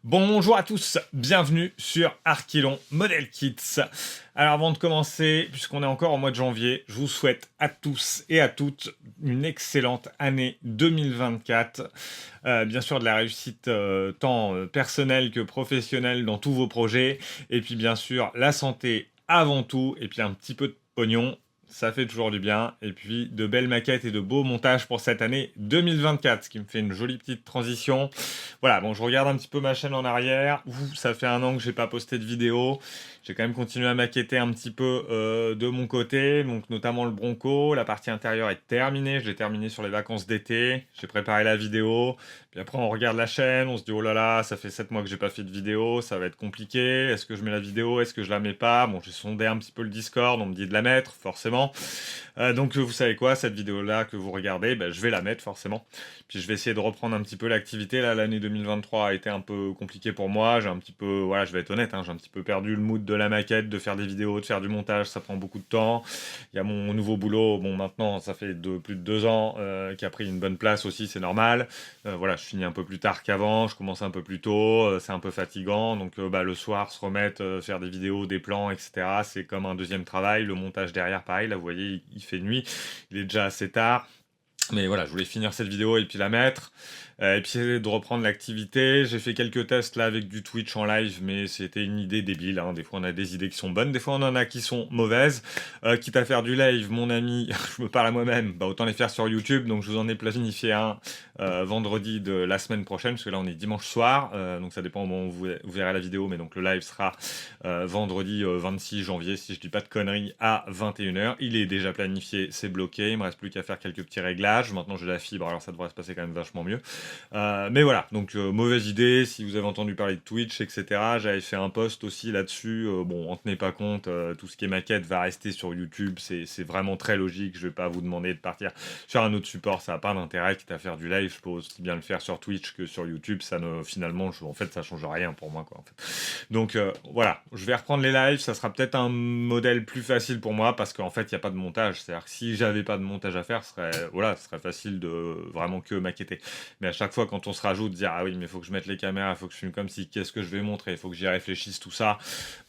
Bonjour à tous, bienvenue sur Archilon Model Kits. Alors avant de commencer, puisqu'on est encore au mois de janvier, je vous souhaite à tous et à toutes une excellente année 2024. Bien sûr de la réussite tant personnelle que professionnelle dans tous vos projets. Et puis bien sûr la santé avant tout, et puis un petit peu de pognon. Ça fait toujours du bien. Et puis de belles maquettes et de beaux montages pour cette année 2024, ce qui me fait une jolie petite transition. Voilà, bon, je regarde un petit peu ma chaîne en arrière. Ça fait un an que j'ai pas posté de vidéo. J'ai quand même continué à maqueter un petit peu de mon côté, donc notamment le Bronco. La partie intérieure est terminée. Je l'ai terminé sur les vacances d'été. J'ai préparé la vidéo. Puis après, on regarde la chaîne. On se dit, oh là là, ça fait 7 mois que j'ai pas fait de vidéo. Ça va être compliqué. Est-ce que je mets la vidéo? Est-ce que je la mets pas? Bon, j'ai sondé un petit peu le Discord. On me dit de la mettre, forcément. Donc, vous savez quoi, cette vidéo-là que vous regardez, ben, je vais la mettre, forcément. Puis je vais essayer de reprendre un petit peu l'activité. Là, l'année 2023 a été un peu compliquée pour moi. J'ai un petit peu, voilà, je vais être honnête, hein, j'ai un petit peu perdu le mood de la maquette, de faire des vidéos, de faire du montage. Ça prend beaucoup de temps. Il y a mon nouveau boulot. Bon, maintenant, ça fait plus de 2 ans qui a pris une bonne place aussi, c'est normal. Voilà, je finis un peu plus tard qu'avant. Je commence un peu plus tôt. C'est un peu fatigant. Donc, le soir, se remettre, faire des vidéos, des plans, etc. C'est comme un deuxième travail. Le montage derrière, pareil. Là, vous voyez, il fait nuit. Il est déjà assez tard. Mais voilà, je voulais finir cette vidéo et puis la mettre. Et puis essayer de reprendre l'activité. J'ai fait quelques tests là avec du Twitch en live, mais c'était une idée débile, hein. Des fois on a des idées qui sont bonnes, des fois on en a qui sont mauvaises. Quitte à faire du live, mon ami, je me parle à moi-même, bah autant les faire sur YouTube. Donc je vous en ai planifié un vendredi de la semaine prochaine, parce que là on est dimanche soir. Donc ça dépend au moment où vous verrez la vidéo, mais donc le live sera vendredi 26 janvier, si je dis pas de conneries, à 21h. Il est déjà planifié, c'est bloqué. Il me reste plus qu'à faire quelques petits réglages. Maintenant j'ai la fibre, alors ça devrait se passer quand même vachement mieux. Mais voilà, donc mauvaise idée. Si vous avez entendu parler de Twitch, etc., j'avais fait un post aussi là-dessus. Bon, en tenez pas compte, tout ce qui est maquette va rester sur YouTube. C'est vraiment très logique. Je vais pas vous demander de partir sur un autre support. Ça n'a pas d'intérêt. Quitte à faire du live, je peux aussi bien le faire sur Twitch que sur YouTube. Ça ne, finalement, en fait, ça change rien pour moi, quoi. En fait. Donc voilà, je vais reprendre les lives. Ça sera peut-être un modèle plus facile pour moi parce qu'en fait, il n'y a pas de montage. C'est-à-dire que si j'avais pas de montage à faire, ce serait facile de vraiment que maqueter. Mais à chaque fois, quand on se rajoute, dire ah oui, mais il faut que je mette les caméras, il faut que je filme comme si, qu'est-ce que je vais montrer, il faut que j'y réfléchisse, tout ça.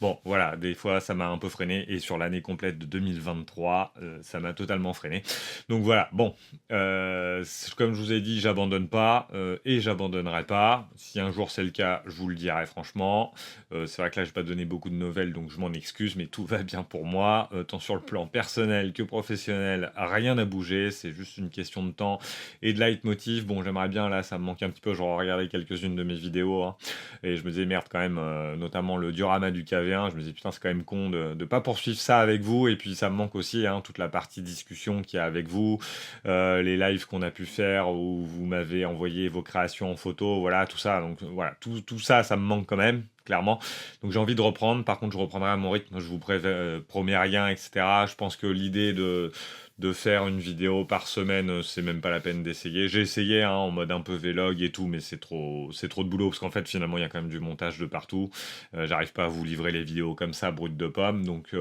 Bon, voilà, des fois, ça m'a un peu freiné. Et sur l'année complète de 2023, ça m'a totalement freiné. Donc voilà, bon, comme je vous ai dit, j'abandonne pas et j'abandonnerai pas. Si un jour c'est le cas, je vous le dirai franchement. C'est vrai que là, je vais pas donner beaucoup de nouvelles, donc je m'en excuse, mais tout va bien pour moi. Tant sur le plan personnel que professionnel, rien n'a bougé. C'est juste une question de temps et de leitmotiv. Bon, j'aimerais bien, là, ça me manque un petit peu. Je regardais quelques-unes de mes vidéos hein, et je me disais, merde, quand même, notamment le diorama du KV1. Je me disais, putain, c'est quand même con de pas poursuivre ça avec vous. Et puis, ça me manque aussi hein, toute la partie discussion qu'il y a avec vous, les lives qu'on a pu faire où vous m'avez envoyé vos créations en photo, voilà, tout ça. Donc, voilà, tout ça, ça me manque quand même. Clairement. Donc j'ai envie de reprendre. Par contre, je reprendrai à mon rythme. Je vous promets rien, etc. Je pense que l'idée de faire une vidéo par semaine, c'est même pas la peine d'essayer. J'ai essayé hein, en mode un peu vlog et tout, mais c'est trop de boulot parce qu'en fait, finalement, il y a quand même du montage de partout. J'arrive pas à vous livrer les vidéos comme ça, brutes de pommes. Donc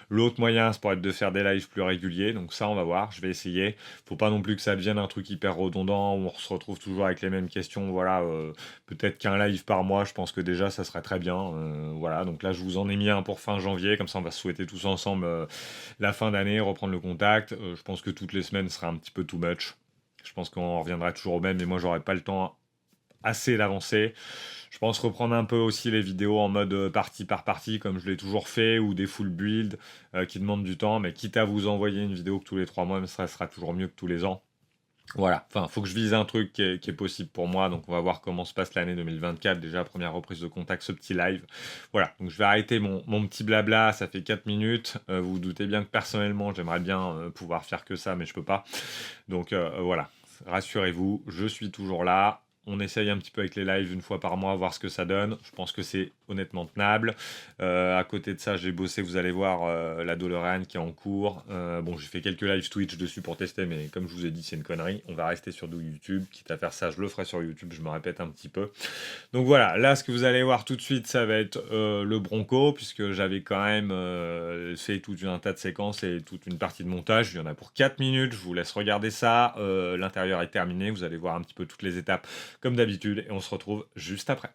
l'autre moyen, c'est pour être de faire des lives plus réguliers. Donc ça, on va voir. Je vais essayer. Faut pas non plus que ça devienne un truc hyper redondant où on se retrouve toujours avec les mêmes questions. Voilà. Peut-être qu'un live par mois, je pense que déjà, ça serait très bien. Voilà. Donc là, je vous en ai mis un pour fin janvier. Comme ça, on va se souhaiter tous ensemble la fin d'année, reprendre le contact. Je pense que toutes les semaines sera un petit peu too much. Je pense qu'on reviendra toujours au même, mais moi j'aurai pas le temps assez d'avancer. Je pense reprendre un peu aussi les vidéos en mode partie par partie, comme je l'ai toujours fait, ou des full build qui demandent du temps, mais quitte à vous envoyer une vidéo que tous les 3 mois, mais ça sera toujours mieux que tous les ans. Voilà, enfin, faut que je vise un truc qui est possible pour moi, donc on va voir comment se passe l'année 2024, déjà première reprise de contact, ce petit live. Voilà, donc je vais arrêter mon petit blabla, ça fait 4 minutes, vous vous doutez bien que personnellement, j'aimerais bien pouvoir faire que ça, mais je peux pas. Donc voilà, rassurez-vous, je suis toujours là. On essaye un petit peu avec les lives une fois par mois, voir ce que ça donne. Je pense que c'est honnêtement tenable. À côté de ça, j'ai bossé, vous allez voir, la DeLorean qui est en cours. Bon, j'ai fait quelques lives Twitch dessus pour tester, mais comme je vous ai dit, c'est une connerie. On va rester sur du YouTube. Quitte à faire ça, je le ferai sur YouTube, je me répète un petit peu. Donc voilà, là, ce que vous allez voir tout de suite, ça va être le Bronco, puisque j'avais quand même fait tout un tas de séquences et toute une partie de montage. Il y en a pour 4 minutes, je vous laisse regarder ça. L'intérieur est terminé, vous allez voir un petit peu toutes les étapes comme d'habitude, et on se retrouve juste après.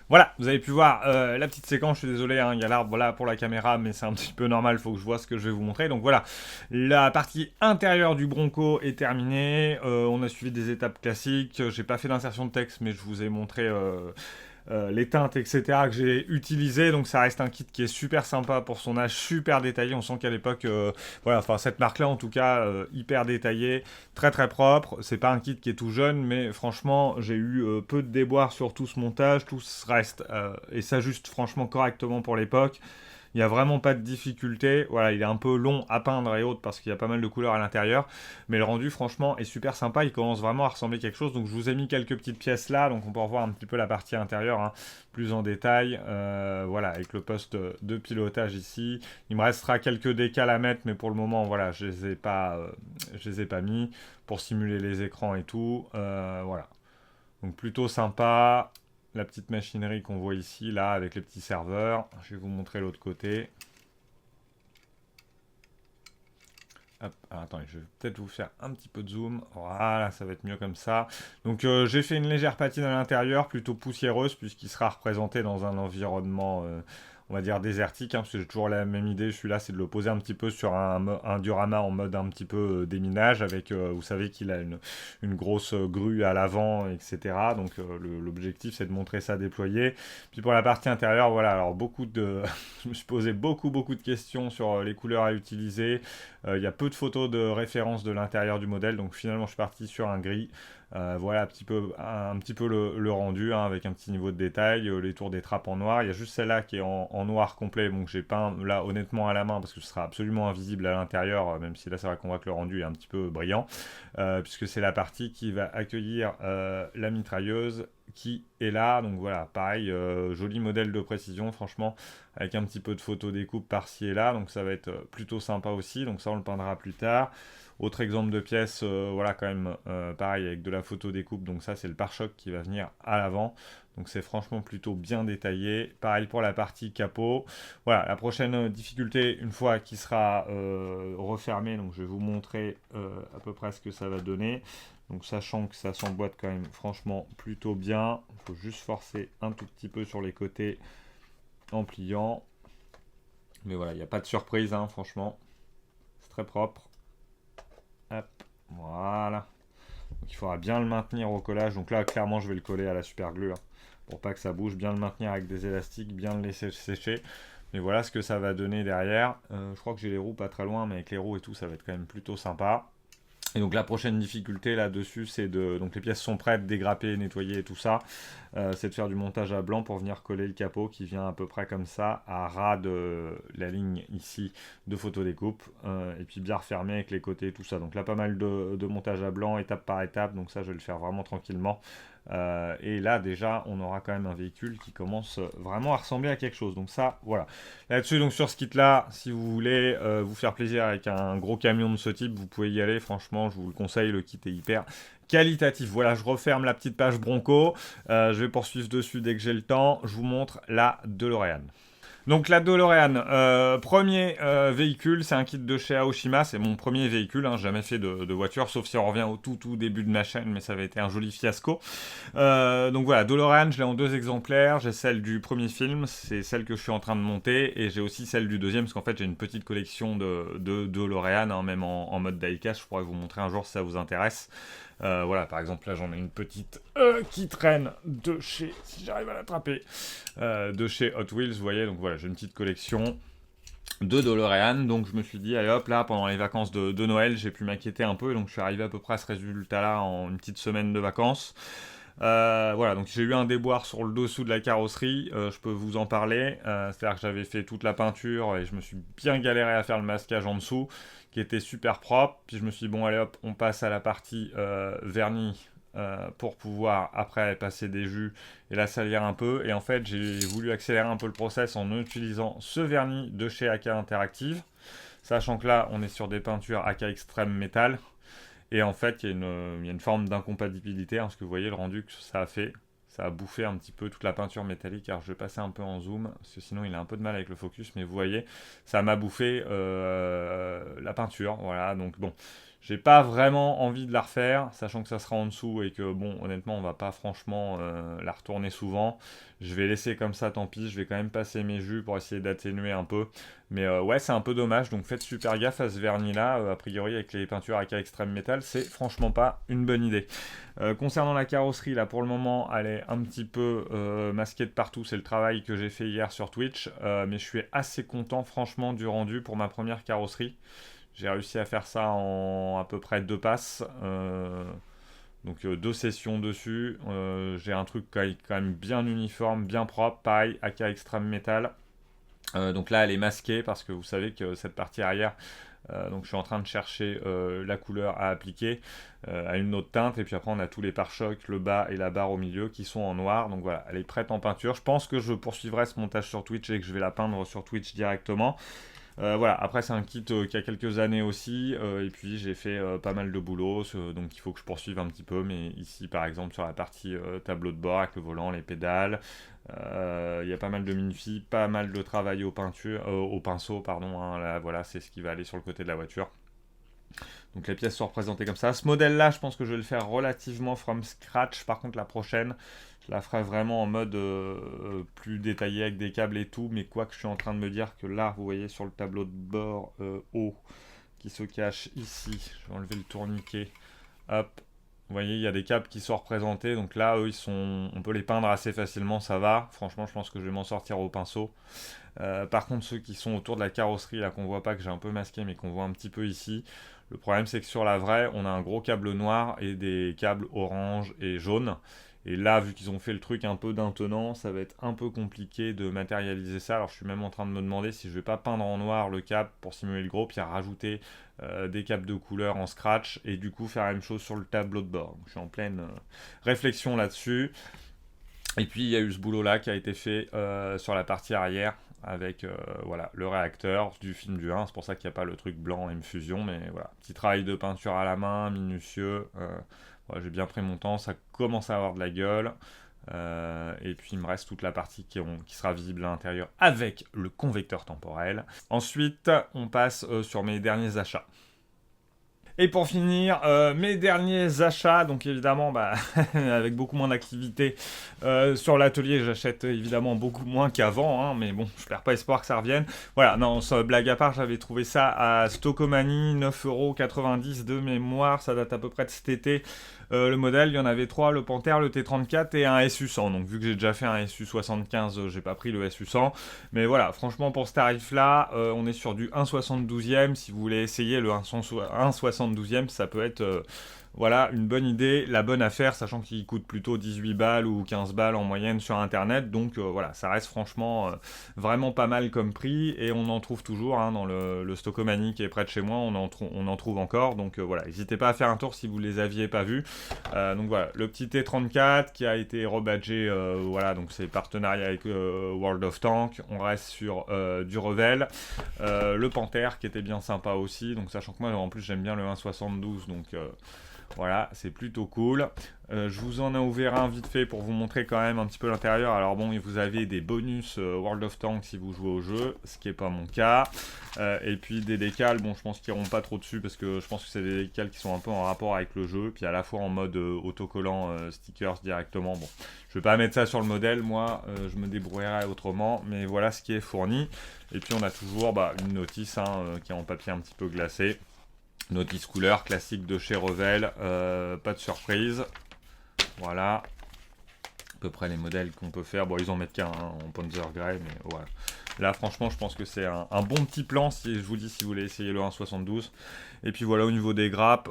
Voilà, vous avez pu voir la petite séquence, je suis désolé, hein, il y a l'arbre voilà, pour la caméra, mais c'est un petit peu normal, il faut que je vois ce que je vais vous montrer. Donc voilà, la partie intérieure du Bronco est terminée, on a suivi des étapes classiques, j'ai pas fait d'insertion de texte, mais je vous ai montré les teintes, etc. que j'ai utilisées. Donc ça reste un kit qui est super sympa pour son âge, super détaillé. On sent qu'à l'époque, voilà, enfin cette marque-là en tout cas, hyper détaillée, très très propre. C'est pas un kit qui est tout jeune, mais franchement, j'ai eu peu de déboires sur tout ce montage, tout reste et s'ajuste franchement correctement pour l'époque. Il n'y a vraiment pas de difficulté. Voilà, il est un peu long à peindre et autres parce qu'il y a pas mal de couleurs à l'intérieur. Mais le rendu, franchement, est super sympa. Il commence vraiment à ressembler à quelque chose. Donc, je vous ai mis quelques petites pièces là. Donc, on peut revoir un petit peu la partie intérieure hein, plus en détail. Voilà, avec le poste de pilotage ici. Il me restera quelques décals à mettre. Mais pour le moment, voilà, je les ai pas mis pour simuler les écrans et tout. Voilà. Donc, plutôt sympa. La petite machinerie qu'on voit ici, là, avec les petits serveurs. Je vais vous montrer l'autre côté. Hop, alors, attendez, je vais peut-être vous faire un petit peu de zoom. Voilà, ça va être mieux comme ça. Donc j'ai fait une légère patine à l'intérieur, plutôt poussiéreuse, puisqu'il sera représenté dans un environnement, on va dire, désertique, hein, parce que j'ai toujours la même idée, je suis là, c'est de le poser un petit peu sur un diorama en mode un petit peu déminage, avec, vous savez qu'il a une grosse grue à l'avant, etc. Donc l'objectif, c'est de montrer ça déployé. Puis pour la partie intérieure, voilà, alors beaucoup de... je me suis posé beaucoup de questions sur les couleurs à utiliser. Il y a peu de photos de référence de l'intérieur du modèle, donc finalement je suis parti sur un gris. Voilà un petit peu le rendu, hein, avec un petit niveau de détail, les tours des trappes en noir. Il y a juste celle-là qui est en noir complet, donc j'ai peint là honnêtement à la main parce que ce sera absolument invisible à l'intérieur, même si là c'est vrai qu'on voit que le rendu est un petit peu brillant, puisque c'est la partie qui va accueillir la mitrailleuse qui est là. Donc voilà, pareil, joli modèle de précision, franchement, avec un petit peu de photo découpe par-ci et là, donc ça va être plutôt sympa aussi. Donc ça on le peindra plus tard. Autre exemple de pièce, voilà quand même pareil avec de la photo découpe, donc ça c'est le pare-choc qui va venir à l'avant, donc c'est franchement plutôt bien détaillé. Pareil pour la partie capot. Voilà, la prochaine difficulté, une fois qu'il sera refermé, donc je vais vous montrer à peu près ce que ça va donner. Donc sachant que ça s'emboîte quand même franchement plutôt bien, il faut juste forcer un tout petit peu sur les côtés en pliant. Mais voilà, il n'y a pas de surprise, hein, franchement, c'est très propre. Hop, voilà. Donc il faudra bien le maintenir au collage. Donc là, clairement, je vais le coller à la super glue hein, pour pas que ça bouge. Bien le maintenir avec des élastiques, bien le laisser sécher. Mais voilà ce que ça va donner derrière. Je crois que j'ai les roues pas très loin, mais avec les roues et tout, ça va être quand même plutôt sympa. Et donc la prochaine difficulté là-dessus, c'est de... Donc les pièces sont prêtes, dégrappées, nettoyées et tout ça. C'est de faire du montage à blanc pour venir coller le capot qui vient à peu près comme ça, à ras de la ligne ici de photodécoupe. Et puis bien refermer avec les côtés et tout ça. Donc là, pas mal de montage à blanc, étape par étape. Donc ça, je vais le faire vraiment tranquillement. Et là déjà on aura quand même un véhicule qui commence vraiment à ressembler à quelque chose, donc ça voilà. Là-dessus, donc sur ce kit là, si vous voulez vous faire plaisir avec un gros camion de ce type, vous pouvez y aller, franchement je vous le conseille, le kit est hyper qualitatif. Voilà, je referme la petite page Bronco, je vais poursuivre dessus dès que j'ai le temps. Je vous montre la DeLorean. Donc la DeLorean, premier véhicule, c'est un kit de chez Aoshima, c'est mon premier véhicule, hein, j'ai jamais fait de voiture, sauf si on revient au tout début de ma chaîne, mais ça avait été un joli fiasco. Donc voilà, DeLorean, je l'ai en 2 exemplaires, j'ai celle du premier film, c'est celle que je suis en train de monter, et j'ai aussi celle du deuxième, parce qu'en fait j'ai une petite collection de DeLorean, hein, même en mode diecast, je pourrais vous montrer un jour si ça vous intéresse. Voilà, par exemple, là j'en ai une petite qui traîne de chez, si j'arrive à l'attraper, de chez Hot Wheels, vous voyez, donc voilà, j'ai une petite collection de DeLorean, donc je me suis dit, allez hop, là, pendant les vacances de Noël, j'ai pu m'inquiéter un peu, donc je suis arrivé à peu près à ce résultat-là en une petite semaine de vacances. Voilà, donc j'ai eu un déboire sur le dessous de la carrosserie, je peux vous en parler, c'est-à-dire que j'avais fait toute la peinture et je me suis bien galéré à faire le masquage en dessous, qui était super propre, puis je me suis dit bon allez hop, on passe à la partie vernis, pour pouvoir après passer des jus et la salir un peu, et en fait j'ai voulu accélérer un peu le process en utilisant ce vernis de chez AK Interactive, sachant que là on est sur des peintures AK Extreme Metal. Et en fait, il y a une forme d'incompatibilité, hein, parce que vous voyez le rendu que ça a fait. Ça a bouffé un petit peu toute la peinture métallique. Alors je vais passer un peu en zoom, parce que sinon il a un peu de mal avec le focus. Mais vous voyez, ça m'a bouffé la peinture. Voilà, donc bon, J'ai pas vraiment envie de la refaire, sachant que ça sera en dessous et que bon, honnêtement, on va pas franchement la retourner souvent. Je vais laisser comme ça, tant pis. Je vais quand même passer mes jus pour essayer d'atténuer un peu. Mais ouais, c'est un peu dommage. Donc faites super gaffe à ce vernis-là. A priori, avec les peintures AK Extreme Metal, c'est franchement pas une bonne idée. Concernant la carrosserie, là pour le moment, elle est un petit peu masquée de partout. C'est le travail que j'ai fait hier sur Twitch. Mais je suis assez content, franchement, du rendu pour ma première carrosserie. J'ai réussi à faire ça en à peu près 2 passes. Donc 2 sessions dessus. J'ai un truc quand même bien uniforme, bien propre. Pareil, AK Extreme Metal. Donc là, elle est masquée parce que vous savez que cette partie arrière, donc je suis en train de chercher la couleur à appliquer à une autre teinte. Et puis après, on a tous les pare-chocs, le bas et la barre au milieu qui sont en noir. Donc voilà, elle est prête en peinture. Je pense que je poursuivrai ce montage sur Twitch et que je vais la peindre sur Twitch directement. Voilà, après c'est un kit qui a quelques années aussi, et puis j'ai fait pas mal de boulot, donc il faut que je poursuive un petit peu, mais ici par exemple sur la partie tableau de bord avec le volant, les pédales, il y a pas mal de minifis, pas mal de travail au pinceau, pardon, hein, là voilà c'est ce qui va aller sur le côté de la voiture. Donc les pièces sont représentées comme ça. Ce modèle-là, je pense que je vais le faire relativement from scratch. Par contre, la prochaine, je la ferai vraiment en mode plus détaillé avec des câbles et tout. Mais quoi que je suis en train de me dire que là, vous voyez sur le tableau de bord haut qui se cache ici. Je vais enlever le tourniquet. Hop. Vous voyez, il y a des câbles qui sont représentés. Donc là, eux, on peut les peindre assez facilement. Ça va. Franchement, je pense que je vais m'en sortir au pinceau. Par contre, ceux qui sont autour de la carrosserie, là, qu'on voit pas, que j'ai un peu masqué, mais qu'on voit un petit peu ici. Le problème, c'est que sur la vraie, on a un gros câble noir et des câbles orange et jaune. Et là, vu qu'ils ont fait le truc un peu maintenant, ça va être un peu compliqué de matérialiser ça. Alors, je suis même en train de me demander si je vais pas peindre en noir le câble pour simuler le gros, puis à rajouter des câbles de couleur en scratch, et du coup faire la même chose sur le tableau de bord. Donc, je suis en pleine réflexion là-dessus. Et puis, il y a eu ce boulot-là qui a été fait sur la partie arrière, avec voilà, le réacteur du film du 1, c'est pour ça qu'il n'y a pas le truc blanc M-Fusion, mais voilà, petit travail de peinture à la main, minutieux, voilà, j'ai bien pris mon temps, ça commence à avoir de la gueule, et puis il me reste toute la partie qui sera visible à l'intérieur avec le convecteur temporel. Ensuite, on passe sur mes derniers achats. Et pour finir, mes derniers achats, donc évidemment, avec beaucoup moins d'activité sur l'atelier, j'achète évidemment beaucoup moins qu'avant, hein, mais bon, je perds pas espoir que ça revienne. Voilà, non, blague à part, j'avais trouvé ça à Stockomanie, 9,90€ de mémoire, ça date à peu près de cet été. Le modèle, il y en avait 3, le Panther, le T34 et un SU100. Donc vu que j'ai déjà fait un SU75, j'ai pas pris le SU100. Mais voilà, franchement pour ce tarif-là, on est sur du 1,72e. Si vous voulez essayer le 1,72e, ça peut être voilà, une bonne idée, la bonne affaire, sachant qu'il coûte plutôt 18 balles ou 15 balles en moyenne sur internet. Donc voilà, ça reste franchement vraiment pas mal comme prix. Et on en trouve toujours hein, dans le Stockomanie qui est près de chez moi, on en trouve encore. Donc voilà, n'hésitez pas à faire un tour si vous les aviez pas vus. Donc voilà, le petit T34 qui a été rebadgé, voilà, donc c'est partenariat avec World of Tanks. On reste sur du Revel. Le Panther qui était bien sympa aussi. Donc sachant que moi en plus j'aime bien le 1,72, donc voilà, c'est plutôt cool. Je vous en ai ouvert un vite fait pour vous montrer quand même un petit peu l'intérieur. Alors bon, vous avez des bonus World of Tanks si vous jouez au jeu, ce qui n'est pas mon cas. Et puis des décals, bon je pense qu'ils n'iront pas trop dessus parce que je pense que c'est des décals qui sont un peu en rapport avec le jeu. Puis à la fois en mode autocollant stickers directement. Bon, je vais pas mettre ça sur le modèle, moi je me débrouillerai autrement. Mais voilà ce qui est fourni. Et puis on a toujours une notice hein, qui est en papier un petit peu glacé. Notice couleur classique de chez Revel, pas de surprise. Voilà, à peu près les modèles qu'on peut faire. Bon, ils en mettent qu'un hein, en Panzer Grey, mais voilà. Là, franchement, je pense que c'est un bon petit plan, si je vous dis, si vous voulez essayer le 1,72. Et puis voilà, au niveau des grappes,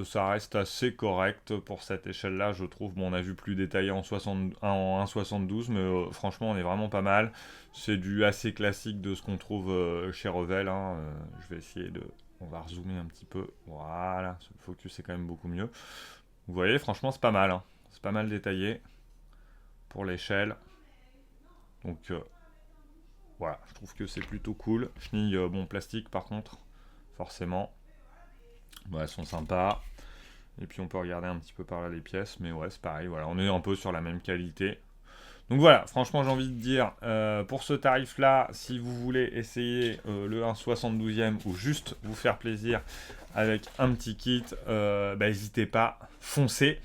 ça reste assez correct pour cette échelle-là, je trouve. Bon, on a vu plus détaillé en 1,72, mais franchement, on est vraiment pas mal. C'est du assez classique de ce qu'on trouve chez Revel. Hein. Je vais essayer de... On va rezoomer un petit peu. Voilà, le focus est quand même beaucoup mieux. Vous voyez, franchement, c'est pas mal. Hein. C'est pas mal détaillé pour l'échelle. Donc, voilà, je trouve que c'est plutôt cool. Chenilles, bon, plastique par contre, forcément. Bon, elles sont sympas. Et puis, on peut regarder un petit peu par là les pièces. Mais ouais, c'est pareil. Voilà, on est un peu sur la même qualité. Donc voilà, franchement, j'ai envie de dire, pour ce tarif-là, si vous voulez essayer le 1,72e ou juste vous faire plaisir avec un petit kit, n'hésitez pas, foncez.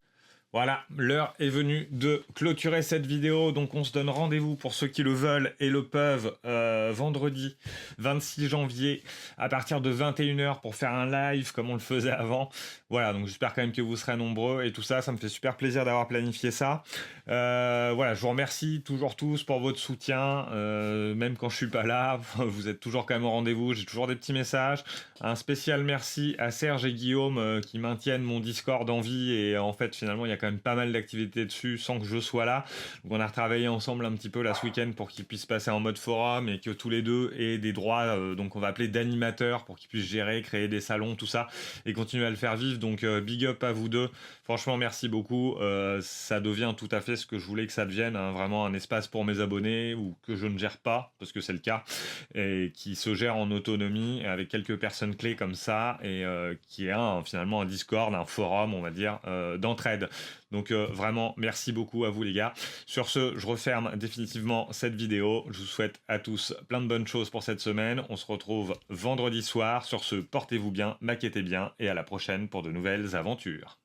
Voilà, l'heure est venue de clôturer cette vidéo, donc on se donne rendez-vous pour ceux qui le veulent et le peuvent vendredi 26 janvier à partir de 21h pour faire un live comme on le faisait avant. Voilà, donc j'espère quand même que vous serez nombreux et tout ça, ça me fait super plaisir d'avoir planifié ça. Voilà, je vous remercie toujours tous pour votre soutien, même quand je suis pas là, vous êtes toujours quand même au rendez-vous, j'ai toujours des petits messages. Un spécial merci à Serge et Guillaume qui maintiennent mon Discord en vie et en fait finalement il y a quand même pas mal d'activités dessus sans que je sois là. Donc on a retravaillé ensemble un petit peu là ce week-end pour qu'ils puissent passer en mode forum et que tous les deux aient des droits, donc on va appeler d'animateurs pour qu'ils puissent gérer, créer des salons, tout ça et continuer à le faire vivre. Donc big up à vous deux. Franchement merci beaucoup. Ça devient tout à fait ce que je voulais que ça devienne, hein, vraiment un espace pour mes abonnés ou que je ne gère pas parce que c'est le cas et qui se gère en autonomie avec quelques personnes clés comme ça et qui est finalement un Discord, un forum, on va dire, d'entraide. Donc vraiment, merci beaucoup à vous les gars. Sur ce, je referme définitivement cette vidéo. Je vous souhaite à tous plein de bonnes choses pour cette semaine. On se retrouve vendredi soir. Sur ce, portez-vous bien, maquettez bien et à la prochaine pour de nouvelles aventures.